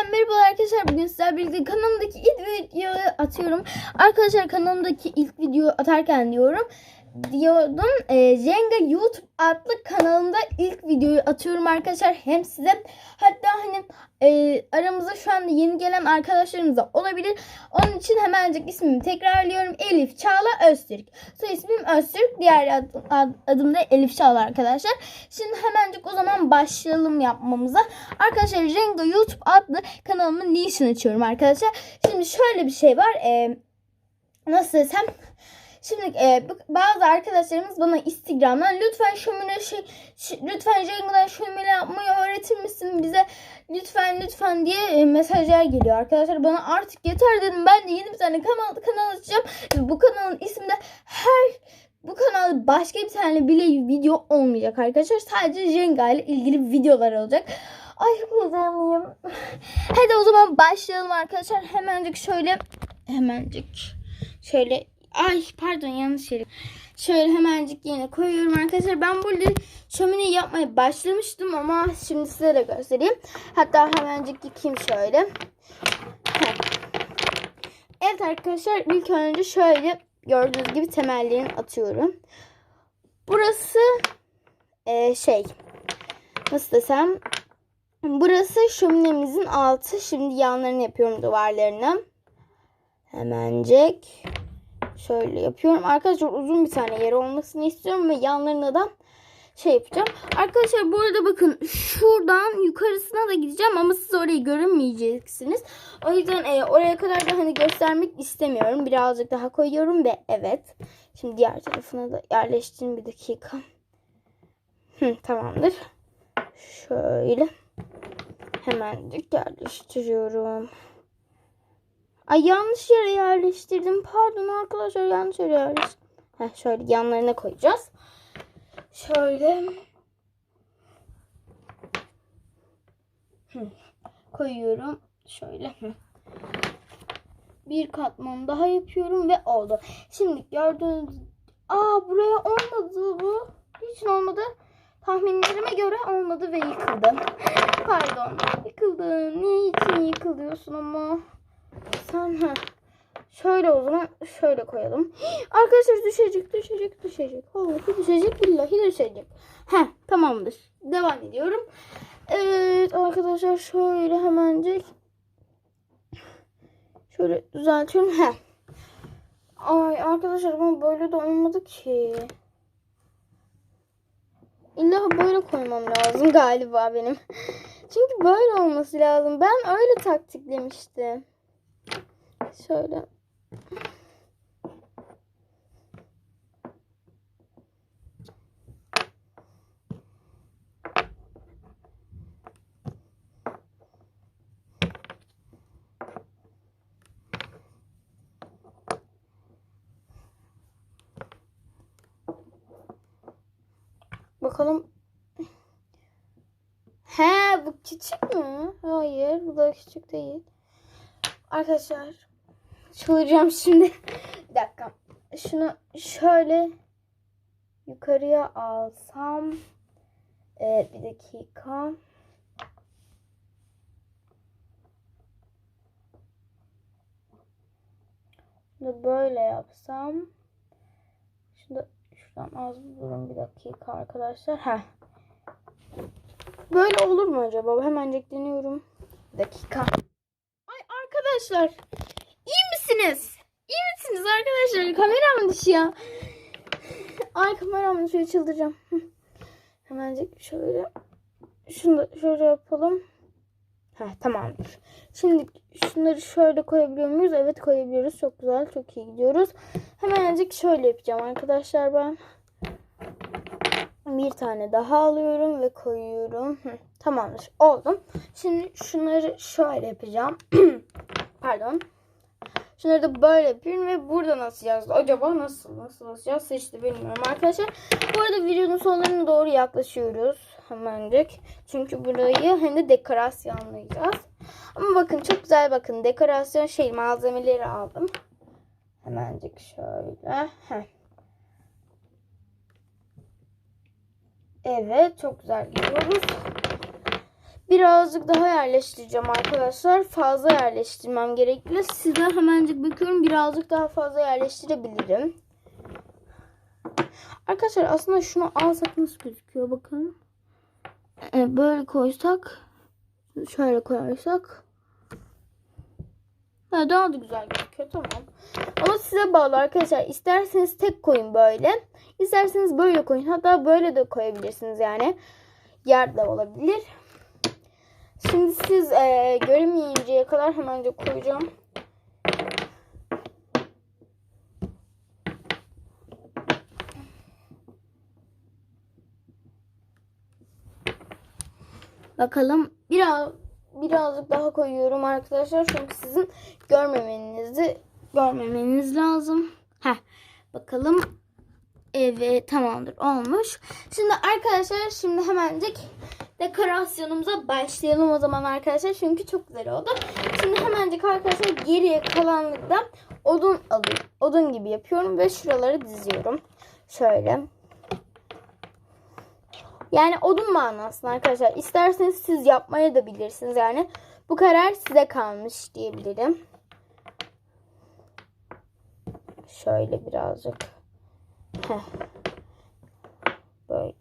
Merhabalar arkadaşlar, bugün sizlerle birlikte kanalımdaki ilk videoyu atıyorum. Arkadaşlar kanalımdaki ilk videoyu atarken diyordum Jenga YouTube adlı kanalımda ilk videoyu atıyorum arkadaşlar. Hem size hatta aramızda şu anda yeni gelen arkadaşlarımız da olabilir. Onun için hemencik ismimi tekrarlıyorum. Elif Çağla Öztürk. Soy ismim Öztürk. Diğer adım da Elif Çağla arkadaşlar. Şimdi hemencik o zaman başlayalım yapmamıza. Arkadaşlar Jenga YouTube adlı kanalımın niçin açıyorum arkadaşlar. Şimdi şöyle bir şey var. Nasıl desem. Şimdi bazı arkadaşlarımız bana Instagram'dan lütfen Jenga'dan şömine yapmayı öğretir misin bize lütfen diye mesajlar geliyor arkadaşlar. Bana artık yeter dedim. Ben de yeni bir tane kanal açacağım. Bu kanalın isminde bu kanalda başka bir tane bile video olmayacak arkadaşlar. Sadece Jenga ile ilgili videolar olacak. Ay heyecanlıyım. Hadi o zaman başlayalım arkadaşlar. Ay pardon, yanlış yere. Şöyle hemencik yine koyuyorum arkadaşlar. Ben burada şömineyi yapmaya başlamıştım ama şimdi size de göstereyim. Hatta hemencik yıkayayım şöyle. Evet arkadaşlar, ilk önce şöyle gördüğünüz gibi temellerini atıyorum. Burası nasıl desem, burası şöminemizin altı. Şimdi yanlarını yapıyorum, duvarlarını. Hemencik şöyle yapıyorum. Arkadaşlar uzun bir tane yer olmasını istiyorum ve yanlarına da yapacağım. Arkadaşlar bu arada bakın, şuradan yukarısına da gideceğim ama siz orayı göremeyeceksiniz. O yüzden oraya kadar da göstermek istemiyorum. Birazcık daha koyuyorum ve evet. Şimdi diğer tarafına da yerleştireyim, bir dakika. Tamamdır. Şöyle hemencik yerleştiriyorum. Ay yanlış yere yerleştirdim. Pardon arkadaşlar, yanlış yere yerleştirdim. Şöyle yanlarına koyacağız. Şöyle. Koyuyorum. Şöyle. Bir katman daha yapıyorum ve oldu. Şimdi gördüğünüz... buraya olmadı bu. Hiç olmadı. Tahminlerime göre olmadı ve yıkıldı. Pardon. Yıkıldı. Niçin yıkılıyorsun ama? Sen şöyle o zaman şöyle koyalım. Arkadaşlar düşecek. Vallahi düşecek, billahi düşecek. Tamamdır. Devam ediyorum. Evet arkadaşlar, şöyle hemencik şöyle düzeltiyorum. Ay arkadaşlar, ama böyle de olmadı ki. İlla böyle koymam lazım galiba benim. Çünkü böyle olması lazım. Ben öyle taktiklemiştim. Şöyle. Bakalım. Bu küçük mü? Hayır, bu da küçük değil. Arkadaşlar çalacağım şimdi. Bir dakika. Şunu şöyle yukarıya alsam. Bir dakika. Bunu böyle yapsam. Şuradan az durun bir dakika arkadaşlar. Böyle olur mu acaba? Hemencik deniyorum. Bir dakika. Ay arkadaşlar. İyi misiniz? İyi misiniz arkadaşlar? Kameram düşüyor. Ay kameram düşüyor, çıldıracağım. Hemencik şöyle. Şunu da şöyle yapalım. Tamamdır. Şimdi şunları şöyle koyabiliyor muyuz? Evet koyabiliyoruz. Çok güzel. Çok iyi gidiyoruz. Hemencik şöyle yapacağım arkadaşlar ben. Bir tane daha alıyorum ve koyuyorum. Tamamdır. Oldu. Şimdi şunları şöyle yapacağım. Pardon. Şunları da böyle yapıyorum ve burada nasıl yazdı? Acaba nasıl asacağız? Hiç de bilmiyorum arkadaşlar. Bu arada videonun sonlarına doğru yaklaşıyoruz. Hemencik. Çünkü burayı hem de dekorasyonlayacağız. Ama bakın çok güzel, bakın dekorasyon malzemeleri aldım. Hemencik şöyle. Evet, çok güzel gidiyoruz. Birazcık daha yerleştireceğim arkadaşlar. Fazla yerleştirmem gerekli. Size hemencik bakıyorum. Birazcık daha fazla yerleştirebilirim. Arkadaşlar aslında şunu alsak nasıl gözüküyor bakın. Böyle koysak. Şöyle koyarsak. Daha da güzel gözüküyor, tamam. Ama size bağlı arkadaşlar. İsterseniz tek koyun böyle. İsterseniz böyle koyun. Hatta böyle de koyabilirsiniz yani. Yer de olabilir. Şimdi siz göremeyinceye kadar hemen koyacağım. Bakalım birazcık daha koyuyorum arkadaşlar. Çünkü sizin görmemeniz lazım. Bakalım. Evet, tamamdır, olmuş. Şimdi arkadaşlar hemencik dekorasyonumuza başlayalım o zaman arkadaşlar. Çünkü çok güzel oldu. Şimdi hemencik arkadaşlar geriye kalanlıkta odun alıyorum. Odun gibi yapıyorum ve şuraları diziyorum. Şöyle. Yani odun manasında arkadaşlar. İsterseniz siz yapmaya da bilirsiniz. Yani bu karar size kalmış diyebilirim. Şöyle birazcık. Böyle.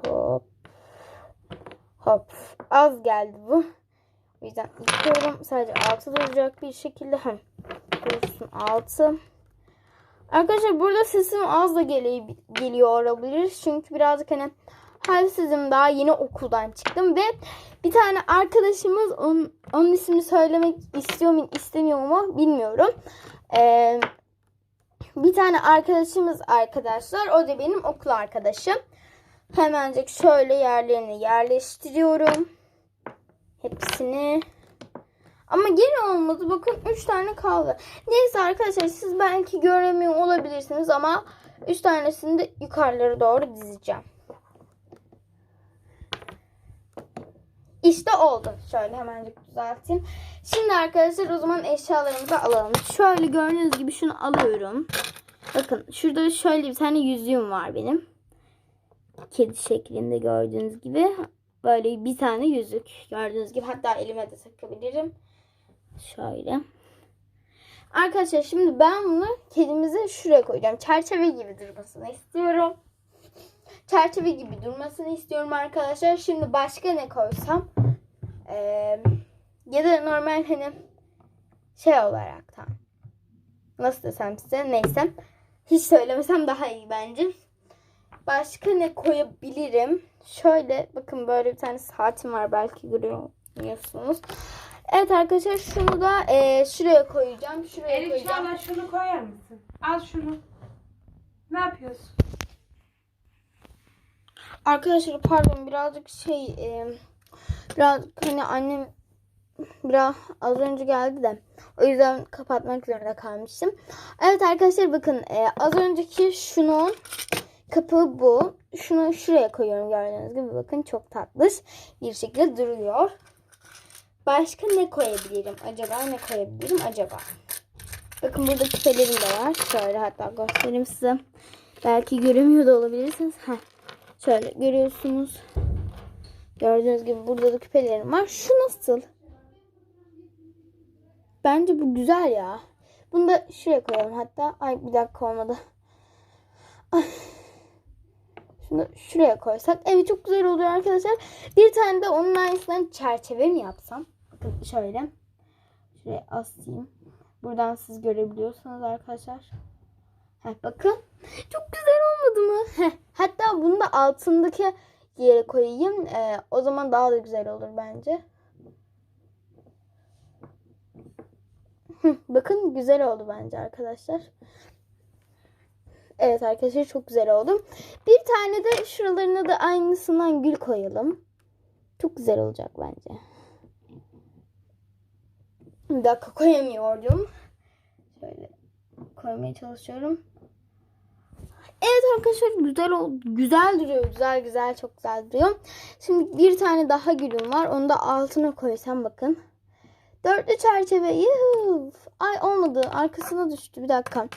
Hop. Hop. Az geldi bu. O yüzden yıkıyorum. Sadece altı duracak bir şekilde. Dursun altı. Arkadaşlar burada sesim az da geliyor olabilir. Çünkü birazcık halsizim, daha yeni okuldan çıktım ve bir tane arkadaşımız onun ismini söylemek istiyor mu istemiyor mu bilmiyorum. Bir tane arkadaşımız arkadaşlar. O da benim okul arkadaşım. Hemencik şöyle yerlerini yerleştiriyorum. Hepsini. Ama gene olmadı. Bakın 3 tane kaldı. Neyse arkadaşlar siz belki göremiyor olabilirsiniz ama 3 tanesini de yukarılara doğru dizeceğim. İşte oldu. Şöyle hemencik düzelteyim. Şimdi arkadaşlar o zaman eşyalarımızı alalım. Şöyle gördüğünüz gibi şunu alıyorum. Bakın şurada şöyle bir tane yüzüğüm var benim. Kedi şeklinde gördüğünüz gibi. Böyle bir tane yüzük gördüğünüz gibi. Hatta elime de takabilirim. Şöyle. Arkadaşlar şimdi ben bunu kedimize şuraya koyacağım. Çerçeve gibi durmasını istiyorum. Çerçeve gibi durmasını istiyorum arkadaşlar. Şimdi başka ne koysam? Ya da normal olaraktan. Nasıl desem size? Neyse. Hiç söylemesem daha iyi bence. Başka ne koyabilirim? Şöyle bakın, böyle bir tane saatim var. Belki görüyorsunuz. Evet arkadaşlar şunu da şuraya koyacağım. Şuraya koyacağım. Çağla şunu koyar mısın? Al şunu. Ne yapıyorsun? Arkadaşlar pardon, birazcık biraz annem biraz az önce geldi de o yüzden kapatmak zorunda kalmıştım. Evet arkadaşlar bakın az önceki şunun kapağı bu. Şunu şuraya koyuyorum gördüğünüz gibi. Bakın çok tatlış bir şekilde duruyor. Başka ne koyabilirim acaba? Bakın burada küpelerim de var. Şöyle hatta göstereyim size. Belki göremiyor da olabilirsiniz. Şöyle görüyorsunuz. Gördüğünüz gibi burada da küpelerim var. Şu nasıl? Bence bu güzel ya. Bunu da şuraya koyalım hatta. Ay bir dakika olmadı. Ay. Şunu şuraya koysak. Evet çok güzel oluyor arkadaşlar. Bir tane de onun aynısından çerçeve mi yapsam? Bakın şöyle. Şuraya asayım. Buradan siz görebiliyorsunuz arkadaşlar. Bakın. Çok güzel olmadı mı? Hatta bunu da altındaki yere koyayım. O zaman daha da güzel olur bence. Bakın güzel oldu bence arkadaşlar. Evet arkadaşlar çok güzel oldu. Bir tane de şuralarına da aynısından gül koyalım. Çok güzel olacak bence. Bir dakika koyamıyordum. Şöyle koymaya çalışıyorum. Evet arkadaşlar güzel oldu. Güzel duruyor. Güzel çok güzel duruyor. Şimdi bir tane daha gülüm var. Onu da altına koysam bakın. Dörtlü çerçeve. Yuh. Ay olmadı. Arkasına düştü. Bir dakika.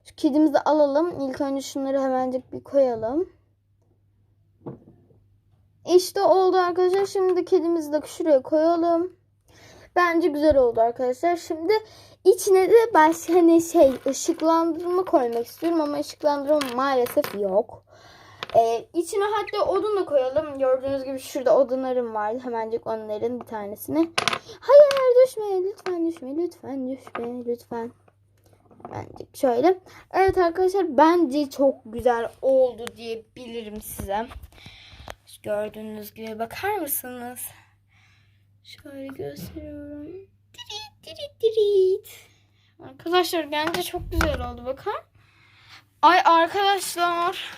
Şu kedimizi alalım. İlk önce şunları hemencik bir koyalım. İşte oldu arkadaşlar. Şimdi kedimizi de şuraya koyalım. Bence güzel oldu arkadaşlar. Şimdi içine de başka ışıklandırma koymak istiyorum ama ışıklandırma maalesef yok. İçine hatta odun da koyalım. Gördüğünüz gibi şurada odunlarım vardı. Hemencik onların bir tanesini. Hayır düşme. Lütfen düşme. Lütfen düşme. Lütfen. Bence şöyle. Evet arkadaşlar bence çok güzel oldu diyebilirim size. Gördüğünüz gibi bakar mısınız? Şöyle gösteriyorum. Dirit dirit dirit. Arkadaşlar bence çok güzel oldu bakın. Ay arkadaşlar.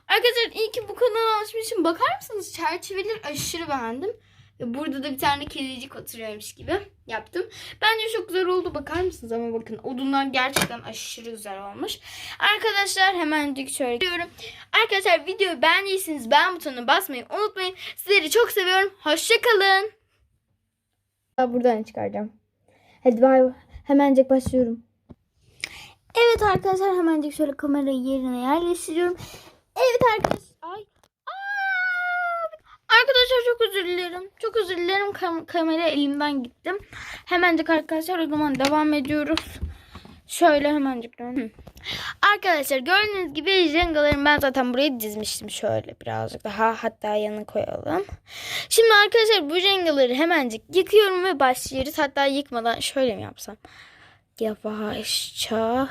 Arkadaşlar iyi ki bu kanala açmışım. Bakar mısınız? Çerçeveleri aşırı beğendim. Burada da bir tane kedicik oturuyormuş gibi yaptım. Bence çok güzel oldu. Bakar mısınız? Ama bakın odunlar gerçekten aşırı güzel olmuş. Arkadaşlar hemencik şöyle diyorum. Arkadaşlar videoyu beğendiyseniz beğen butonuna basmayı unutmayın. Sizleri çok seviyorum. Hoşçakalın. Buradan çıkaracağım. Hadi bay bay. Hemencik başlıyorum. Evet arkadaşlar hemencik şöyle kamerayı yerine yerleştiriyorum. Evet arkadaşlar. Ay. Arkadaşlar çok özür dilerim. Çok özür dilerim. Kamera elimden gitti. Hemencik arkadaşlar o zaman devam ediyoruz. Şöyle hemencik. Arkadaşlar gördüğünüz gibi jengalarımı ben zaten buraya dizmiştim. Şöyle birazcık daha hatta yanına koyalım. Şimdi arkadaşlar bu jengaları hemencik yıkıyorum ve başlıyoruz. Hatta yıkmadan şöyle mi yapsam? Yavaşça.